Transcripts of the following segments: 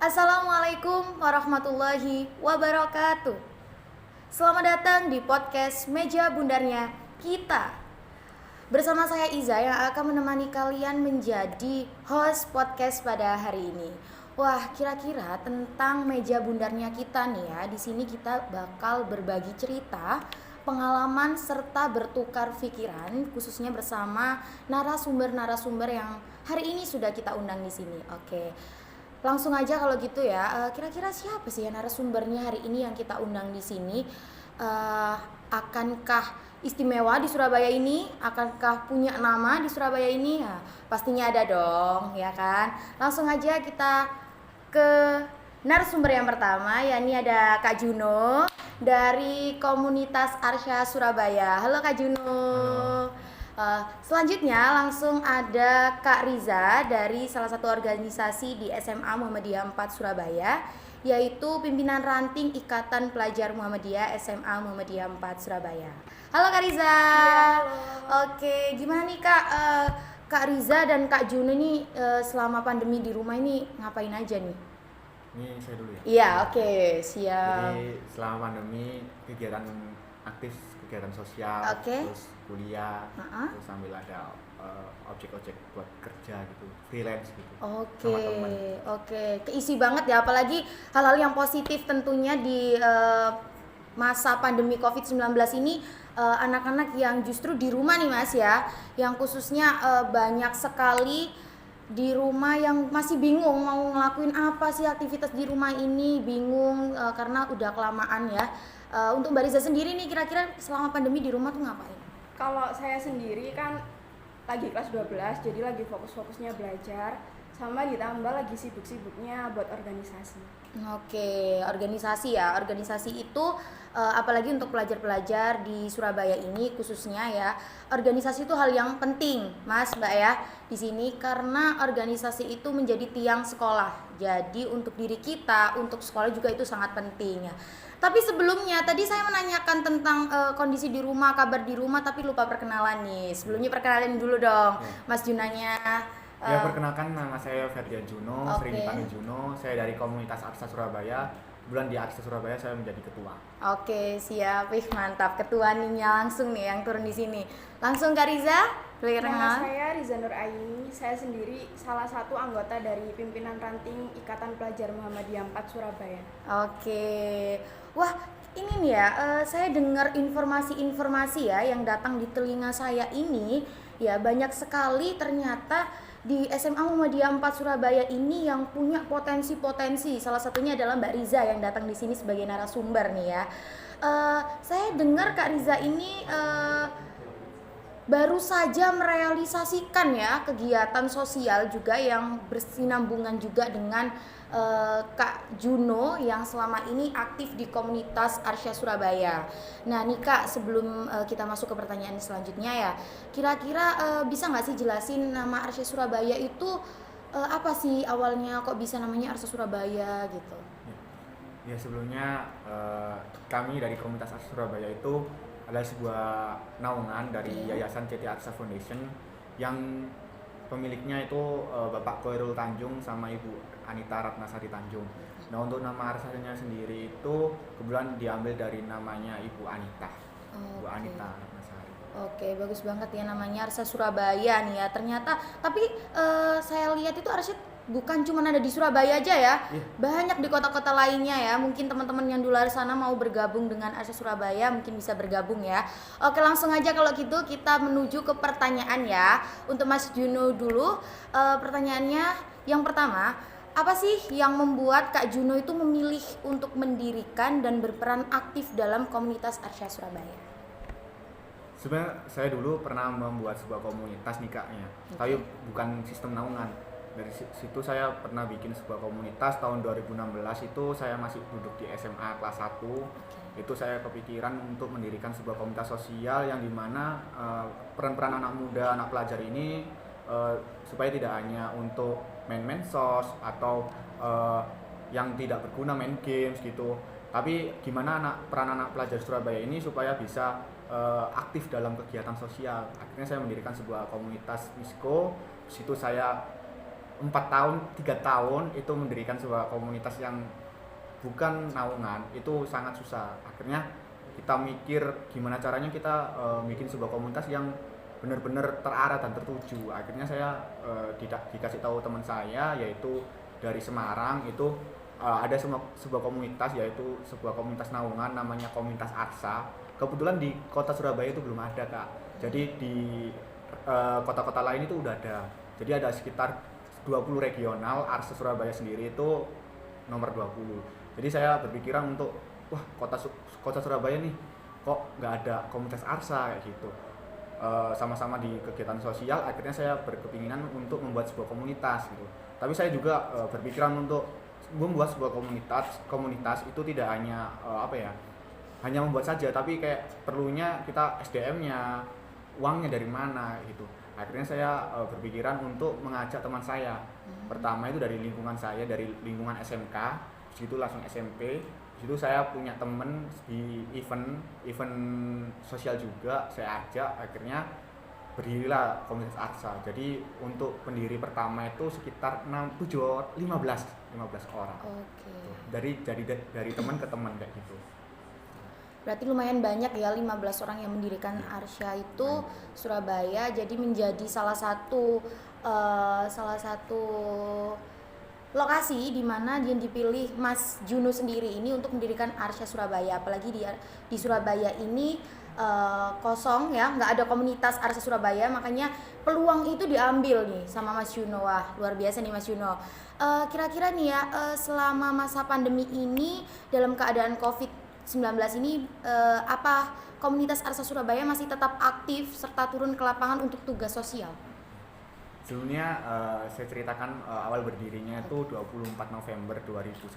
Assalamualaikum warahmatullahi wabarakatuh. Selamat datang di podcast Meja Bundarnya Kita. Bersama saya Iza yang akan menemani kalian menjadi host podcast pada hari ini. Wah, kira-kira tentang meja bundarnya kita nih ya. Di sini kita bakal berbagi cerita, pengalaman serta bertukar pikiran khususnya bersama narasumber-narasumber yang hari ini sudah kita undang di sini. Oke. Langsung aja kalau gitu ya. Kira-kira siapa sih ya narasumbernya hari ini yang kita undang di sini? Akankah istimewa di Surabaya ini? Akankah punya nama di Surabaya ini? Ya, pastinya ada dong, ya kan? Langsung aja kita ke narasumber yang pertama, yakni ada Kak Juno dari komunitas Arsya Surabaya. Halo Kak Juno. Selanjutnya langsung ada Kak Riza dari salah satu organisasi di SMA Muhammadiyah 4 Surabaya, yaitu Pimpinan Ranting Ikatan Pelajar Muhammadiyah SMA Muhammadiyah 4 Surabaya. Halo Kak Riza. Ya, Oke, gimana nih Kak? Kak Riza dan Kak Juno ini selama pandemi di rumah ini ngapain aja nih? Ini saya dulu ya. Iya, oke, siap. Jadi selama pandemi kegiatan aktif, kegiatan sosial, Oke. terus kuliah, Uh-uh. terus sambil ada objek-objek buat kerja gitu, freelance gitu. Oke, Sama teman. oke, keisi banget ya, apalagi hal-hal yang positif tentunya di masa pandemi COVID-19 ini, anak-anak yang justru di rumah nih Mas ya, yang khususnya banyak sekali di rumah yang masih bingung mau ngelakuin apa sih aktivitas di rumah ini, bingung karena udah kelamaan ya. Untuk Mbak Riza sendiri nih, kira-kira selama pandemi di rumah tuh ngapain? kalau saya sendiri kan lagi kelas 12, jadi lagi fokus-fokusnya belajar, sama ditambah lagi sibuk-sibuknya buat organisasi. Oke, organisasi ya. Organisasi itu apalagi untuk pelajar-pelajar di Surabaya ini khususnya ya. Organisasi itu hal yang penting, Mas, Mbak ya. Di sini karena organisasi itu menjadi tiang sekolah. Jadi untuk diri kita, untuk sekolah juga itu sangat penting ya. Tapi sebelumnya tadi saya menanyakan tentang kondisi di rumah, kabar di rumah, tapi lupa perkenalan nih. Sebelumnya perkenalin dulu dong, Mas Junanya. Ya, perkenalkan, nama saya Ferdian Juno, Oke. sering dipanggil Juno. Saya dari komunitas Arsya Surabaya. Kebetulan di Arsya Surabaya saya menjadi ketua. Oke, siap. Wih, mantap. Ketua Ninya langsung nih yang turun di sini. Langsung Kak Riza, boleh Nama kenal? saya Riza Nur Aini, saya sendiri salah satu anggota dari Pimpinan Ranting Ikatan Pelajar Muhammadiyah 4 Surabaya. Oke. Wah, ini nih ya, saya dengar informasi-informasi ya yang datang di telinga saya ini, ya banyak sekali ternyata di SMA Muhammadiyah 4 Surabaya ini yang punya potensi-potensi. Salah satunya adalah Mbak Riza yang datang di sini sebagai narasumber nih ya. Saya dengar Kak Riza ini baru saja merealisasikan ya kegiatan sosial juga yang bersinambungan juga dengan Kak Juno yang selama ini aktif di komunitas Arsya Surabaya. Nah nih Kak, sebelum kita masuk ke pertanyaan selanjutnya ya, kira-kira bisa nggak sih jelasin nama Arsya Surabaya itu apa sih awalnya, kok bisa namanya Arsya Surabaya gitu? Ya, sebelumnya kami dari komunitas Arsya Surabaya itu adalah sebuah naungan dari Yayasan CT Arsya Foundation yang pemiliknya itu Bapak Koirul Tanjung sama Ibu Anita Ratnasari Tanjung. Nah, untuk nama Arsyanya sendiri itu kebetulan diambil dari namanya Ibu Anita. Ibu Oke. Anita Ratnasari. Oke, bagus banget ya namanya Arsya Surabaya nih ya. Ternyata, tapi saya lihat itu Arsya bukan cuma ada di Surabaya aja ya. Iya. Banyak di kota-kota lainnya ya. Mungkin teman-teman yang di luar sana mau bergabung dengan Arsya Surabaya mungkin bisa bergabung ya. Oke, langsung aja kalau gitu kita menuju ke pertanyaan ya. Untuk Mas Juno dulu, pertanyaannya yang pertama, apa sih yang membuat Kak Juno itu memilih untuk mendirikan dan berperan aktif dalam komunitas Arsya Surabaya? Sebenarnya saya dulu pernah membuat sebuah komunitas nih Kak ya. Tapi bukan sistem naungan. Dari situ saya pernah bikin sebuah komunitas tahun 2016 itu saya masih duduk di SMA kelas 1. Itu saya kepikiran untuk mendirikan sebuah komunitas sosial yang dimana peran-peran anak muda, anak pelajar ini supaya tidak hanya untuk main-main sos atau yang tidak berguna main games gitu, tapi gimana peran anak pelajar Surabaya ini supaya bisa aktif dalam kegiatan sosial. Akhirnya saya mendirikan sebuah komunitas Misko. Di situ saya 4 tahun 3 tahun itu mendirikan sebuah komunitas yang bukan naungan itu sangat susah. Akhirnya kita mikir gimana caranya kita bikin sebuah komunitas yang benar-benar terarah dan tertuju. Akhirnya saya dikasih tahu teman saya yaitu dari Semarang itu ada sebuah komunitas, yaitu sebuah komunitas naungan namanya Komunitas Arsa. Kebetulan di kota Surabaya itu belum ada, Kak. Jadi di kota-kota lain itu udah ada. Jadi ada sekitar 20 regional, Arsa Surabaya sendiri itu nomor 20. Jadi saya berpikiran untuk wah, kota Surabaya nih kok nggak ada komunitas Arsa kayak gitu. Sama-sama di kegiatan sosial, akhirnya saya berkepinginan untuk membuat sebuah komunitas gitu. Tapi saya juga berpikiran untuk membuat sebuah komunitas itu tidak hanya hanya membuat saja, tapi kayak perlunya kita SDM-nya, uangnya dari mana gitu. Akhirnya saya berpikiran untuk mengajak teman saya. Pertama itu dari lingkungan saya, dari lingkungan SMK, situ langsung SMP. Situ saya punya temen di event sosial juga, saya ajak, akhirnya berdirilah komunitas Arsa. Jadi untuk pendiri pertama itu sekitar 15 orang. Oke. Dari teman ke teman kayak gitu. Berarti lumayan banyak ya, 15 orang yang mendirikan Arsya itu Surabaya, jadi menjadi salah satu lokasi di mana yang dipilih Mas Juno sendiri ini untuk mendirikan Arsya Surabaya. Apalagi di Surabaya ini kosong ya, nggak ada komunitas Arsya Surabaya, makanya peluang itu diambil nih sama Mas Juno. Wah, luar biasa nih Mas Juno. Kira-kira nih ya, selama masa pandemi ini dalam keadaan COVID-19 ini, apa komunitas Arsya Surabaya masih tetap aktif serta turun ke lapangan untuk tugas sosial? Sebelumnya saya ceritakan awal berdirinya itu 24 November 2019.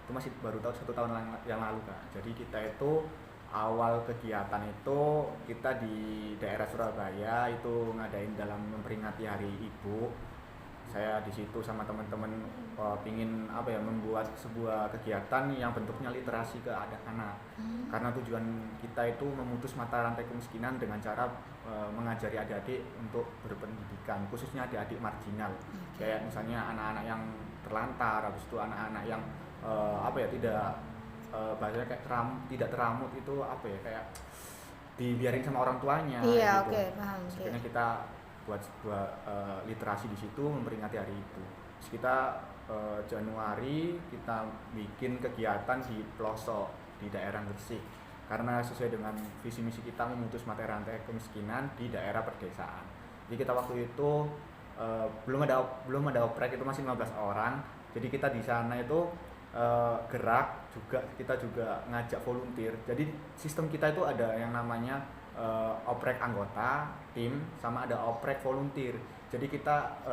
Itu masih baru 1 tahun yang lalu, Kak. Jadi kita itu awal kegiatan itu kita di daerah Surabaya itu ngadain dalam memperingati Hari Ibu. Saya di situ sama teman-teman pingin membuat sebuah kegiatan yang bentuknya literasi ke anak-anak. Karena tujuan kita itu memutus mata rantai kemiskinan dengan cara mengajari adik-adik untuk berpendidikan, khususnya adik-adik marginal. Kayak misalnya anak-anak yang terlantar, habis itu anak-anak yang bahasanya kayak tidak teramut itu kayak dibiarin sama orang tuanya. Iya, gitu. oke, paham. Sebenarnya kita buat sebuah literasi di situ memperingati hari itu. Terus kita Januari kita bikin kegiatan di pelosok di daerah Gresik karena sesuai dengan visi misi kita memutus mata rantai kemiskinan di daerah perdesaan. Jadi kita waktu itu belum ada oprek, itu masih 15 orang. Jadi kita di sana itu gerak juga, kita juga ngajak volunteer. Jadi sistem kita itu ada yang namanya oprek anggota tim sama ada oprek volunteer. Jadi kita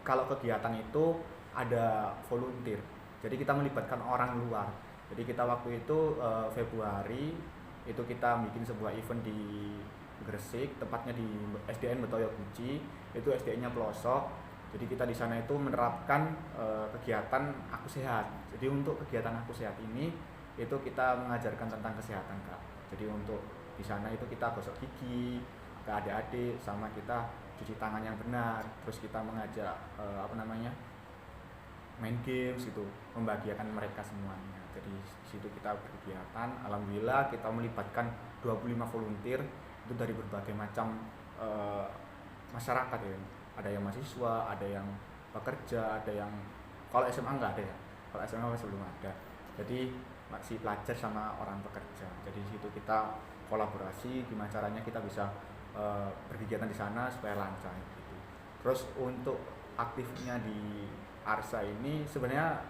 kalau kegiatan itu ada volunteer, jadi kita melibatkan orang luar. Jadi kita waktu itu Februari itu kita bikin sebuah event di Gresik, tepatnya di SDN Betoyo Guci, itu SDN-nya pelosok. Jadi kita di sana itu menerapkan kegiatan Aku Sehat. Jadi untuk kegiatan Aku Sehat ini itu kita mengajarkan tentang kesehatan, Kak. Jadi untuk di sana itu kita gosok gigi ke adik-adik, sama kita cuci tangan yang benar. Terus kita mengajak main games gitu, membahagiakan mereka semuanya. Jadi di situ kita berkegiatan. Alhamdulillah kita melibatkan 25 volunteer itu dari berbagai macam masyarakat ya. Ada yang mahasiswa, ada yang pekerja, ada yang kalau SMA enggak ada ya. Kalau SMA masih belum ada. Jadi masih pelajar sama orang pekerja. Jadi di situ kita kolaborasi gimana caranya kita bisa berkegiatan di sana supaya lancar gitu. Terus untuk aktifnya di Arsa ini sebenarnya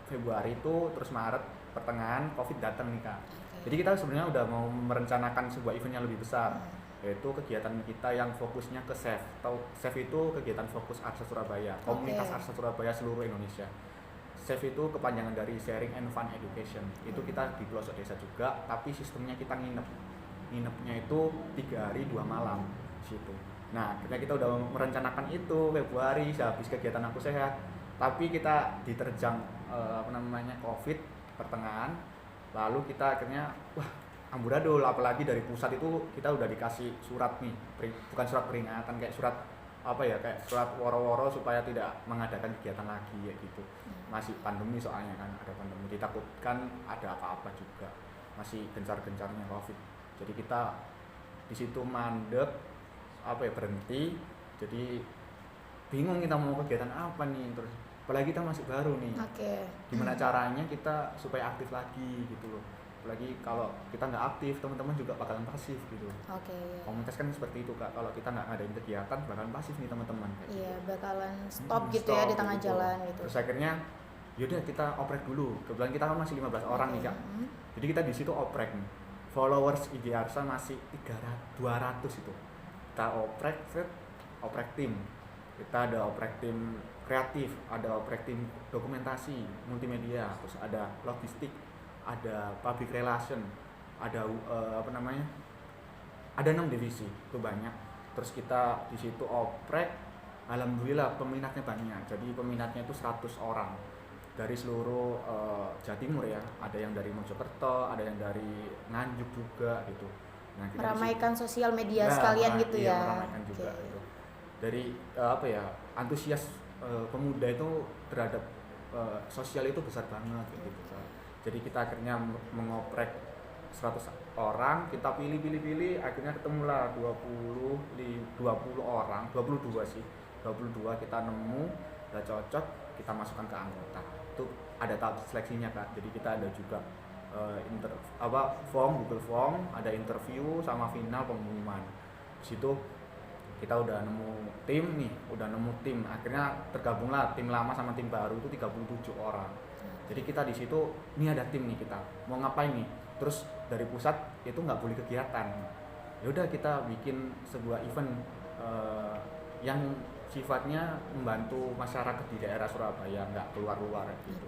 Februari itu terus Maret pertengahan Covid datang nih, Kak. Jadi kita sebenarnya udah mau merencanakan sebuah event yang lebih besar, yaitu kegiatan kita yang fokusnya ke SAFE. SAFE itu kegiatan fokus Arsa Surabaya, komunitas Arsa Surabaya seluruh Indonesia. SAFE itu kepanjangan dari Sharing and Fun Education. Itu kita di pelosok desa juga, tapi sistemnya kita nginepnya itu 3 hari 2 malam di situ. Nah, kita udah merencanakan itu Februari habis kegiatan Aku Sehat, tapi kita diterjang Covid pertengahan. Lalu kita akhirnya amburadul, apalagi dari pusat itu kita udah dikasih surat nih, bukan surat peringatan, kayak surat apa ya, kayak surat woro-woro supaya tidak mengadakan kegiatan lagi ya gitu. Masih pandemi soalnya kan, ada pandemi, ditakutkan ada apa-apa juga, masih gencar-gencarnya COVID. Jadi kita di situ mandek, apa ya, berhenti. Jadi bingung kita mau kegiatan apa nih, terus apalagi kita masih baru nih. Gimana caranya kita supaya aktif lagi gitu loh. Apalagi kalau kita nggak aktif, teman-teman juga bakalan pasif gitu. Komunitas kan seperti itu Kak, kalau kita nggak ngadain kegiatan bakalan pasif nih teman-teman. Iya, bakalan stop gitu ya di tengah jalan gitu. Terus akhirnya yaudah kita oprek dulu. Kebetulan kita kan masih 15 orang nih Kak. Jadi kita di situ oprek nih. Followers IG Arsa masih 200 itu. Kita oprek tim. Kita ada oprek tim kreatif, ada oprek tim dokumentasi, multimedia, terus ada logistik, ada public relation, ada ada 6 divisi, itu banyak. Terus kita di situ oprek, alhamdulillah peminatnya banyak. Jadi peminatnya itu 100 orang dari seluruh Jawa Timur ya. Ada yang dari Mojokerto, ada yang dari Nganjuk juga gitu. Nah, kita meramaikan sosial media sekalian gitu ya. Meramaikan juga gitu. Dari antusias pemuda itu terhadap sosial itu besar banget gitu. Jadi kita akhirnya mengoprek 100 orang, kita pilih, akhirnya ketemulah 20 orang, 22 sih. 22 kita nemu, udah cocok, kita masukkan ke anggota. Itu ada tahap seleksinya Kak. Jadi kita ada juga Google Form, ada interview sama final pengumuman. Di situ kita udah nemu tim, akhirnya tergabunglah tim lama sama tim baru itu 37 orang. Jadi kita di situ, ini ada tim nih, kita mau ngapain nih, terus dari pusat itu nggak boleh kegiatan, ya udah kita bikin sebuah event yang sifatnya membantu masyarakat di daerah Surabaya, nggak keluar gitu.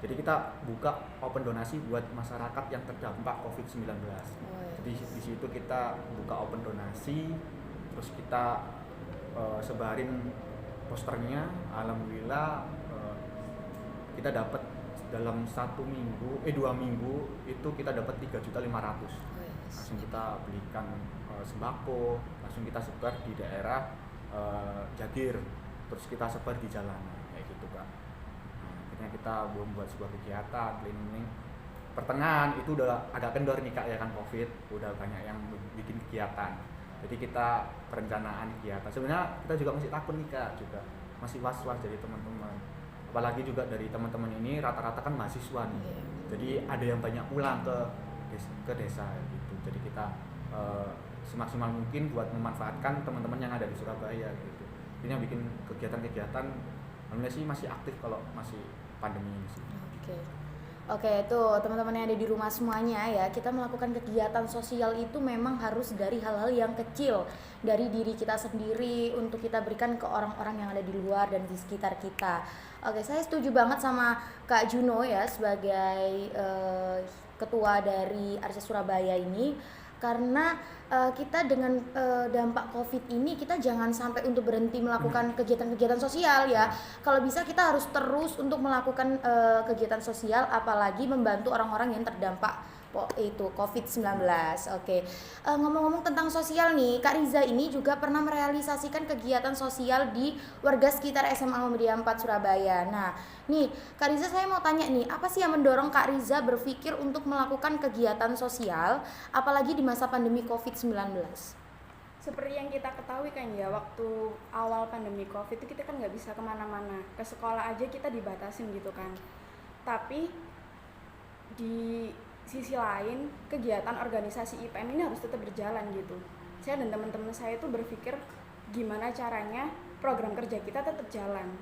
Jadi kita buka open donasi buat masyarakat yang terdampak COVID-19. Jadi di situ kita buka open donasi, terus kita sebarin posternya. Alhamdulillah kita dapat dalam 2 minggu itu kita dapat 3.500.000. Langsung kita belikan sembako, langsung kita sebar di daerah Jagir, terus kita sebar di jalanan kayak gitu Kak. Nah, akhirnya kita membuat sebuah kegiatan cleaning. Pertengahan itu udah agak kendor nih Kak ya kan COVID, udah banyak yang bikin kegiatan. Jadi kita perencanaan kegiatan. Sebenarnya kita juga masih takut nih Kak, juga masih was-was dari teman-teman. Apalagi juga dari teman-teman ini rata-rata kan mahasiswa nih. Jadi ada yang banyak pulang ke desa gitu. Jadi kita semaksimal mungkin buat memanfaatkan teman-teman yang ada di Surabaya gitu. Ini yang bikin kegiatan-kegiatan alhamdulillah sih masih aktif kalau masih pandemi ini sih. Oke, tuh teman-teman yang ada di rumah semuanya ya, kita melakukan kegiatan sosial itu memang harus dari hal-hal yang kecil, dari diri kita sendiri untuk kita berikan ke orang-orang yang ada di luar dan di sekitar kita. Oke, saya setuju banget sama Kak Juno ya sebagai ketua dari Arsa Surabaya ini, karena kita dengan dampak COVID ini kita jangan sampai untuk berhenti melakukan kegiatan-kegiatan sosial ya. Kalau bisa kita harus terus untuk melakukan kegiatan sosial, apalagi membantu orang-orang yang terdampak itu COVID-19. Oke. Ngomong-ngomong tentang sosial nih, Kak Riza ini juga pernah merealisasikan kegiatan sosial di warga sekitar SMA Muhammadiyah 4 Surabaya. Nah, nih Kak Riza, saya mau tanya nih, apa sih yang mendorong Kak Riza berpikir untuk melakukan kegiatan sosial apalagi di masa pandemi COVID-19? Seperti yang kita ketahui kan ya, waktu awal pandemi COVID itu kita kan nggak bisa kemana-mana, ke sekolah aja kita dibatasin gitu kan. Tapi di sisi lain kegiatan organisasi IPM ini harus tetap berjalan gitu. Saya dan teman-teman saya itu berpikir gimana caranya program kerja kita tetap jalan.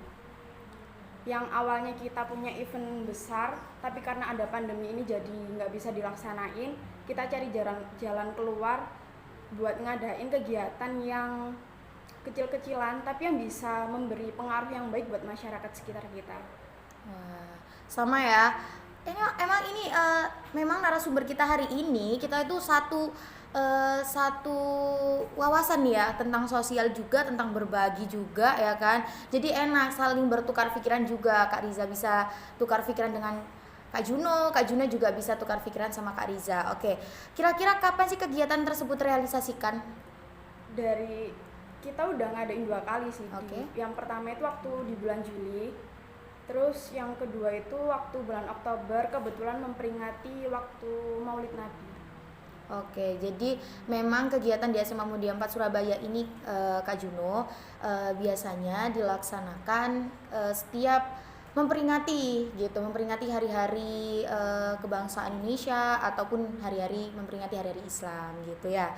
Yang awalnya kita punya event besar, tapi karena ada pandemi ini jadi nggak bisa dilaksanain, kita cari jalan keluar buat ngadain kegiatan yang kecil-kecilan tapi yang bisa memberi pengaruh yang baik buat masyarakat sekitar kita. Wah, sama ya. Emang ini memang narasumber kita hari ini, kita itu satu wawasan ya tentang sosial juga, tentang berbagi juga ya kan. Jadi enak saling bertukar pikiran juga. Kak Riza bisa tukar pikiran dengan Kak Juno juga bisa tukar pikiran sama Kak Riza. Oke, kira-kira kapan sih kegiatan tersebut realisasikan? Dari kita udah ngadain 2 kali sih. Oke. Yang pertama itu waktu di bulan Juli, terus yang kedua itu waktu bulan Oktober, kebetulan memperingati waktu Maulid Nabi. Oke, jadi memang kegiatan di SMA Muhammadiyah 4 Surabaya ini Kak Juno biasanya dilaksanakan setiap memperingati hari-hari kebangsaan Indonesia ataupun hari-hari memperingati hari-hari Islam gitu ya.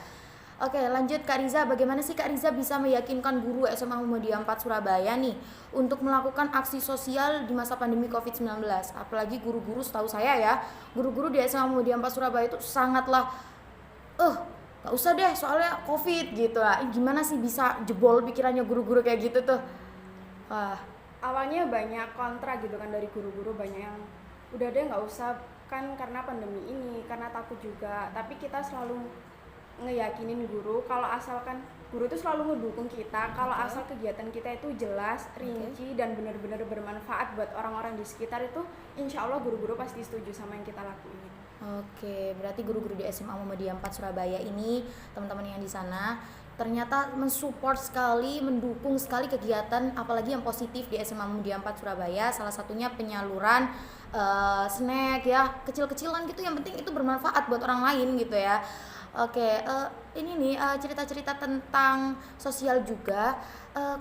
Oke, lanjut Kak Riza, bagaimana sih Kak Riza bisa meyakinkan guru SMA Muhammadiyah 4 Surabaya nih untuk melakukan aksi sosial di masa pandemi COVID-19? Apalagi guru-guru, setahu saya ya, guru-guru di SMA Muhammadiyah 4 Surabaya itu sangatlah gak usah deh soalnya COVID gitu lah. Gimana sih bisa jebol pikirannya guru-guru kayak gitu tuh? Awalnya banyak kontra gitu kan dari guru-guru, banyak yang udah deh nggak usah kan karena pandemi ini, karena takut juga. Tapi kita selalu ngeyakinin guru kalau asalkan guru itu selalu ngedukung kita kalau asal kegiatan kita itu jelas, rinci dan benar-benar bermanfaat buat orang-orang di sekitar, itu insya Allah guru-guru pasti setuju sama yang kita lakuin. Oke, berarti guru-guru di SMA Muhammadiyah 4 Surabaya ini, teman-teman yang di sana ternyata mensupport sekali, mendukung sekali kegiatan apalagi yang positif di SMA Muhammadiyah 4 Surabaya. Salah satunya penyaluran snack ya, kecil-kecilan gitu, yang penting itu bermanfaat buat orang lain gitu ya. Oke, ini nih cerita-cerita tentang sosial juga.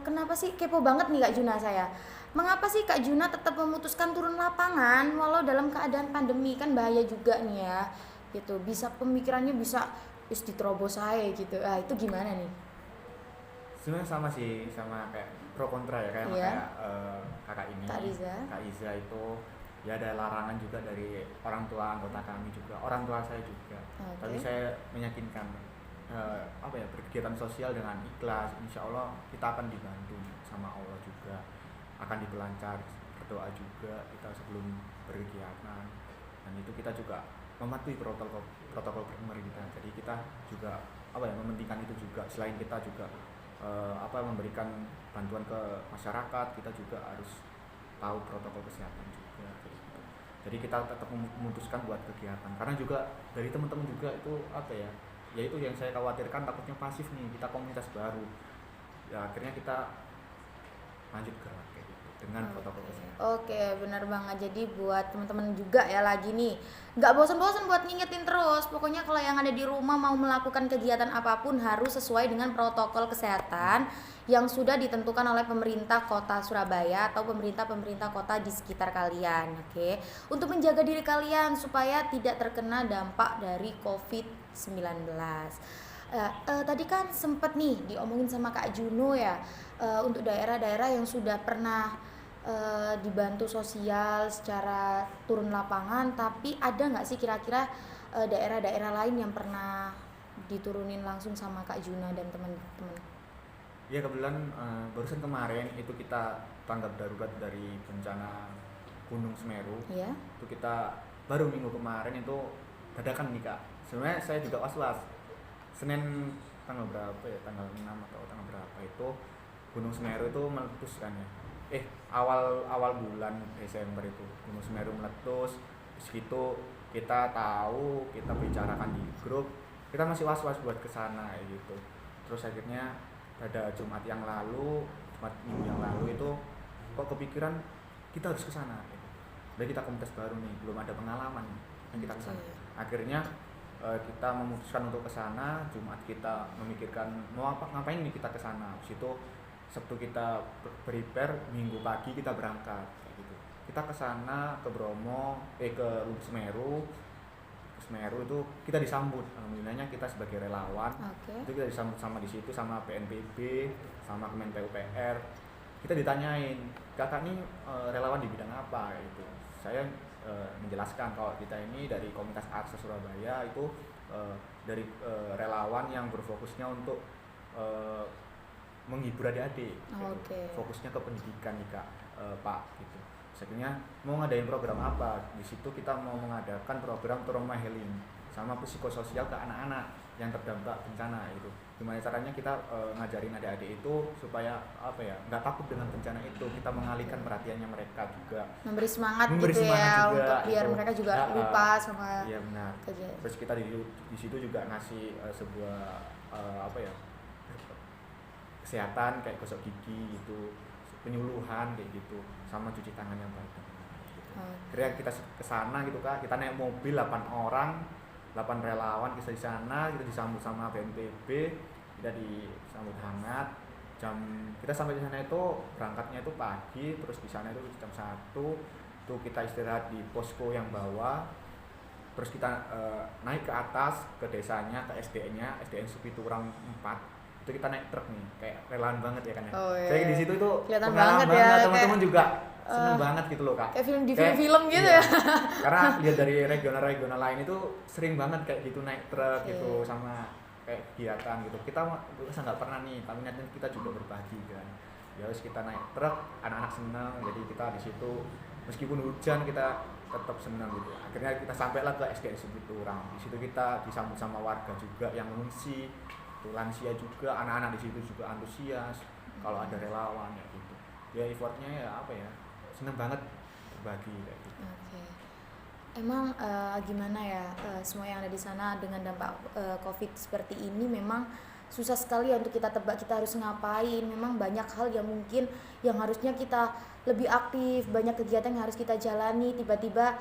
Kenapa sih, kepo banget nih Kak Juna saya. Mengapa sih Kak Juna tetap memutuskan turun lapangan walau dalam keadaan pandemi? Kan bahaya juga nih ya. Gitu. Bisa pemikirannya bisa diterobos saya gitu. Itu gimana nih? Sebenarnya sama sih, sama kayak pro kontra ya, kayak Iya. kakak ini. Kak Riza. Kak Iza itu ya ada larangan juga dari orang tua anggota kami juga, orang tua saya juga. Oke. Tapi saya meyakinkan berkegiatan sosial dengan ikhlas, insya Allah kita akan dibantu sama Allah juga, akan dipelancar, berdoa juga kita sebelum berkegiatan, dan itu kita juga mematuhi protokol pemerintah. Jadi kita juga mementingkan itu juga. Selain kita juga memberikan bantuan ke masyarakat, kita juga harus tahu protokol kesehatan juga. Jadi kita tetap memutuskan buat kegiatan, karena juga dari teman-teman juga itu ya itu yang saya khawatirkan, takutnya pasif nih, kita komunitas baru ya, akhirnya kita lanjut gerak kayak gitu dengan protokol kesehatan. Oke, benar banget. Jadi buat teman-teman juga ya lagi nih, nggak bosan-bosan buat ngingetin terus. Pokoknya kalau yang ada di rumah mau melakukan kegiatan apapun harus sesuai dengan protokol kesehatan yang sudah ditentukan oleh pemerintah kota Surabaya atau pemerintah kota di sekitar kalian. Oke, untuk menjaga diri kalian supaya tidak terkena dampak dari COVID-19. Tadi kan sempet nih diomongin sama Kak Juno ya, untuk daerah-daerah yang sudah pernah dibantu sosial secara turun lapangan, tapi ada nggak sih kira-kira daerah-daerah lain yang pernah diturunin langsung sama Kak Juna dan teman-teman? Ya kebetulan barusan kemarin itu kita tanggap darurat dari bencana Gunung Semeru. Iya. Itu kita baru minggu kemarin itu dadakan nih Kak. Sebenarnya saya juga was-was. Senin tanggal berapa ya? Tanggal 6 atau tanggal berapa itu Gunung Semeru itu meletus kan ya. Awal bulan Desember itu Gunung Semeru meletus. Terus gitu kita tahu, kita bicarakan di grup, kita masih was-was buat kesana gitu. Terus akhirnya pada Jumat minggu yang lalu itu kok kepikiran kita harus kesana gitu. Dan kita komunitas baru nih, belum ada pengalaman yang kita kesana. Akhirnya kita memutuskan untuk kesana. Jumat kita memikirkan mau ngapain nih kita kesana. Habis itu Sabtu kita prepare, Minggu pagi kita berangkat kayak gitu. Kita kesana ke Bromo, ke Semeru. Semeru itu kita disambut, alhamdulillahnya kita sebagai relawan. Okay. Itu kita disambut sama di situ sama BNPB, sama Kemen PUPR. Kita ditanyain, kakak nih relawan di bidang apa gitu. Saya menjelaskan kalau kita ini dari komunitas Aksa Surabaya itu dari relawan yang berfokusnya untuk menghibur adik-adik. Okay. Fokusnya ke pendidikan nih Kak, Pak gitu. Akhirnya mau ngadain program apa, di situ kita mau mengadakan program trauma healing sama psikososial ke anak-anak yang terdampak bencana itu. Gimana caranya kita ngajarin adik-adik itu supaya nggak takut dengan bencana itu, kita mengalihkan perhatiannya mereka juga, memberi semangat juga, untuk biar itu. mereka juga lupa sama. Iya benar. Terus kita di situ juga ngasih sebuah kesehatan kayak gosok gigi gitu, penyuluhan kayak gitu, sama cuci tangan yang baik. Gitu. Akhirnya kita ke sana gitu Kak, kita naik mobil 8 orang, 8 relawan kita di sana, kita disambut sama BNPB, kita disambut hangat. Kita sampai di sana itu berangkatnya itu pagi, terus di sana itu jam 1 itu kita istirahat di posko yang bawah, terus kita naik ke atas ke desanya, ke SDN-nya, SDN Supiturang 4. Itu kita naik truk nih, kayak relawan banget ya kan ya. Oh, iya. Saya di situ itu Kelihatan pengalaman banget ya, teman-teman kayak, juga seneng banget gitu loh Kak. Kayak film di Kayak- film-film gitu iya. ya. Karena lihat dari regional-regional lain itu sering banget kayak gitu naik truk Oke. gitu sama kayak kegiatan gitu. Kita nggak pernah nih, tapi nanti kita juga berbagi kan. Ya harus kita naik truk, anak-anak senang, jadi kita di situ meskipun hujan kita tetap senang gitu. Akhirnya kita sampailah ke SDN Supiturang. Di situ kita disambut sama warga juga yang mengungsi, tuh lansia juga, anak-anak di situ juga antusias. Kalau ada relawan ya gitu. Ya effortnya ya apa ya, seneng banget berbagi kayak gitu. Oke. Emang gimana ya, semua yang ada di sana dengan dampak COVID seperti ini memang susah sekali ya untuk kita tebak kita harus ngapain. Memang banyak hal yang mungkin yang harusnya kita lebih aktif, banyak kegiatan yang harus kita jalani, tiba-tiba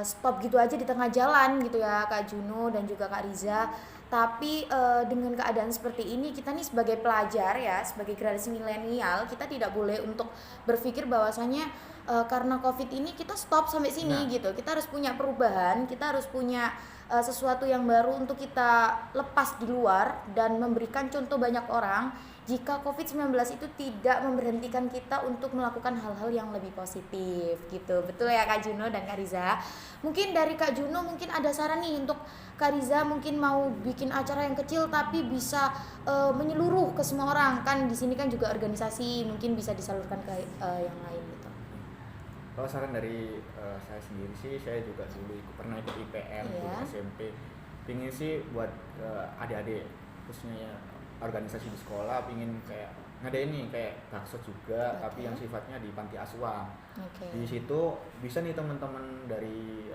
stop gitu aja di tengah jalan gitu ya Kak Juno dan juga Kak Riza. Tapi dengan keadaan seperti ini kita nih sebagai pelajar ya, sebagai generasi milenial, kita tidak boleh untuk berpikir bahwasanya karena COVID ini kita stop sampai sini gitu. Kita harus punya perubahan, kita harus punya sesuatu yang baru untuk kita lepas di luar dan memberikan contoh banyak orang jika COVID-19 itu tidak memberhentikan kita untuk melakukan hal-hal yang lebih positif gitu. Betul ya Kak Juno dan Kak Riza? Mungkin dari Kak Juno mungkin ada saran nih untuk Kak Riza, mungkin mau bikin acara yang kecil tapi bisa menyeluruh ke semua orang. Kan di sini kan juga organisasi, mungkin bisa disalurkan ke yang lain gitu. Kalau saran dari saya sendiri sih, saya juga dulu pernah ikut IPM Iya. dulu SMP. Pingin sih buat adik-adik khususnya ya, organisasi di sekolah, pingin kayak ngadain nih kayak bakso juga, tapi yang sifatnya di panti asuhan. Oke. Di situ bisa nih teman-teman dari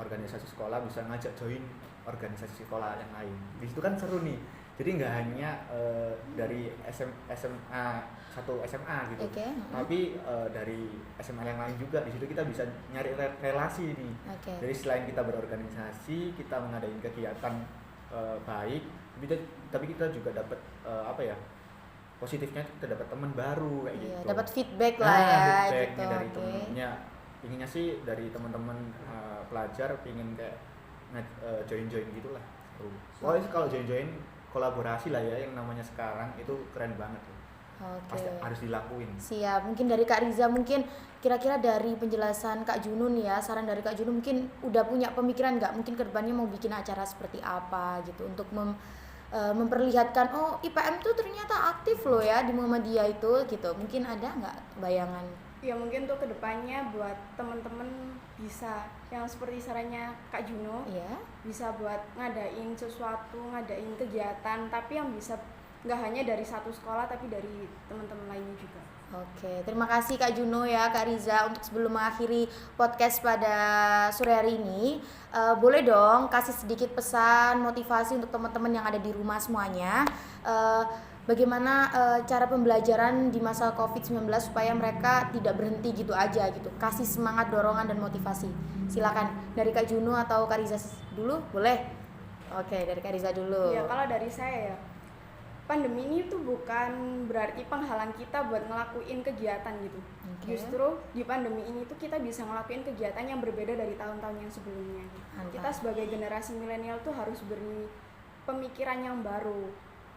organisasi sekolah bisa ngajak join organisasi sekolah yang lain. Di situ kan seru nih. Jadi nggak hanya dari SMA satu SMA gitu, Oke. tapi dari SMA yang lain juga. Di situ kita bisa nyari relasi nih. Oke. Jadi selain kita berorganisasi, kita mengadain kegiatan baik, tapi kita juga dapat apa ya, positifnya kita dapat teman baru kayak Iya, gitu. dapat feedback lah ya Feedbacknya gitu. dari Oke. temennya. Inginnya sih dari teman-teman pelajar pingin kayak join-join gitulah. Pokoknya kalau join-join kolaborasi lah ya, yang namanya sekarang itu keren banget tuh. Oke. Pasti harus dilakuin. Siap. Mungkin dari Kak Riza, mungkin kira-kira dari penjelasan Kak Junun ya, saran dari Kak Junun mungkin udah punya pemikiran nggak? Mungkin kedepannya mau bikin acara seperti apa gitu untuk memperlihatkan oh IPM tuh ternyata aktif loh ya di Muhammadiyah itu gitu. Mungkin ada nggak bayangan? Ya mungkin tuh kedepannya buat temen-temen bisa yang seperti sarannya Kak Juno, Iya. bisa buat ngadain sesuatu, ngadain kegiatan, tapi yang bisa nggak hanya dari satu sekolah tapi dari teman-teman lainnya juga. Oke, terima kasih Kak Juno ya, Kak Riza. Untuk sebelum mengakhiri podcast pada sore hari ini, boleh dong kasih sedikit pesan motivasi untuk teman-teman yang ada di rumah semuanya. Bagaimana cara pembelajaran di masa COVID-19 supaya mereka tidak berhenti gitu aja gitu. Kasih semangat, dorongan, dan motivasi. Silakan dari Kak Juno atau Kak Riza dulu, boleh? Oke, dari Kak Riza dulu. Ya kalau dari saya ya, pandemi ini tuh bukan berarti penghalang kita buat ngelakuin kegiatan gitu. Oke. Justru di pandemi ini tuh kita bisa ngelakuin kegiatan yang berbeda dari tahun-tahun yang sebelumnya. Mantap. Kita sebagai generasi milenial tuh harus beri pemikiran yang baru,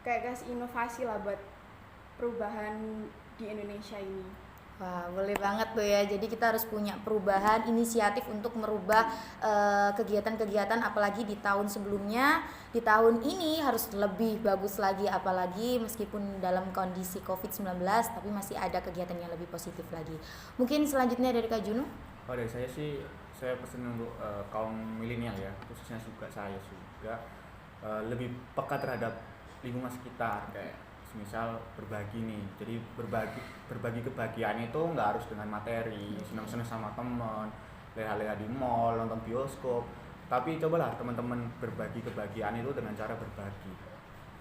kayak kasih inovasi lah buat perubahan di Indonesia ini. Wah, boleh banget tuh ya. Jadi kita harus punya perubahan, inisiatif untuk merubah kegiatan-kegiatan, apalagi di tahun sebelumnya. Di tahun ini harus lebih bagus lagi, apalagi meskipun dalam kondisi COVID-19, tapi masih ada kegiatan yang lebih positif lagi. Mungkin selanjutnya dari Kak Juno. Oh, dari saya sih, saya pesen untuk kaum milenial ya, khususnya juga saya juga lebih peka terhadap lingkungan sekitar, kayak misal berbagi nih. Jadi berbagi kebahagiaan itu nggak harus dengan materi, senang-senang sama teman, leha-leha di mall, nonton bioskop, tapi cobalah teman-teman berbagi kebahagiaan itu dengan cara berbagi.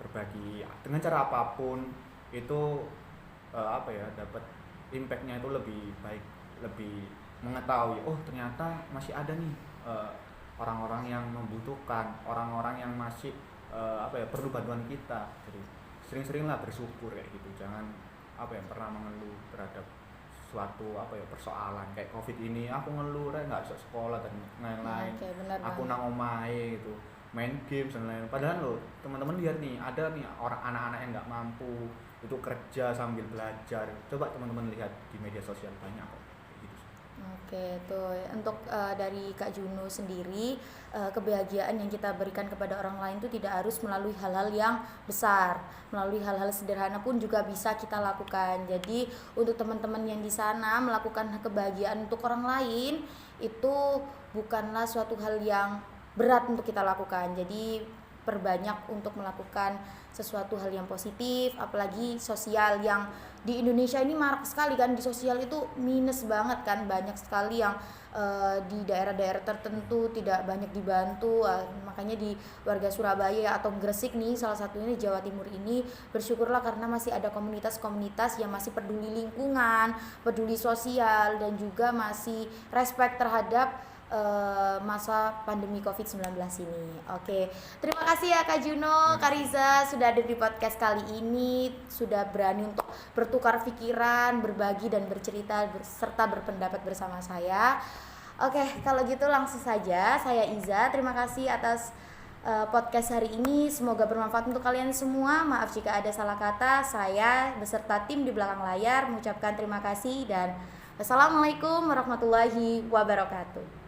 berbagi dengan cara apapun itu dapat impactnya itu lebih baik, lebih mengetahui oh ternyata masih ada nih orang-orang yang membutuhkan, orang-orang yang masih perlu bantuan kita. Jadi sering-seringlah bersyukur kayak gitu, jangan pernah mengeluh terhadap suatu persoalan kayak covid ini. Aku ngeluh nggak bisa sekolah dan lain-lain, aku nang omahe gitu main game dan lain-lain. Padahal loh teman-teman lihat nih, ada nih orang anak-anak yang nggak mampu itu kerja sambil belajar. Coba teman-teman lihat di media sosial banyak kok kayak gitu. Oke, tuh untuk dari Kak Juno sendiri, kebahagiaan yang kita berikan kepada orang lain itu tidak harus melalui hal-hal yang besar, melalui hal-hal sederhana pun juga bisa kita lakukan. Jadi untuk teman-teman yang di sana melakukan kebahagiaan untuk orang lain itu bukanlah suatu hal yang berat untuk kita lakukan. Jadi perbanyak untuk melakukan sesuatu hal yang positif, apalagi sosial yang di Indonesia ini marak sekali kan. Di sosial itu minus banget kan, banyak sekali yang di daerah-daerah tertentu tidak banyak dibantu. Makanya di warga Surabaya atau Gresik nih, salah satunya di Jawa Timur ini, bersyukurlah karena masih ada komunitas-komunitas yang masih peduli lingkungan, peduli sosial, dan juga masih respect terhadap masa pandemi COVID-19 ini. Oke, terima kasih ya Kak Juno, Kak Riza sudah ada di podcast kali ini, sudah berani untuk bertukar pikiran, berbagi dan bercerita serta berpendapat bersama saya. Oke, kalau gitu langsung saja, saya Iza, terima kasih atas podcast hari ini, semoga bermanfaat untuk kalian semua. Maaf jika ada salah kata. Saya beserta tim di belakang layar mengucapkan terima kasih dan wassalamualaikum warahmatullahi wabarakatuh.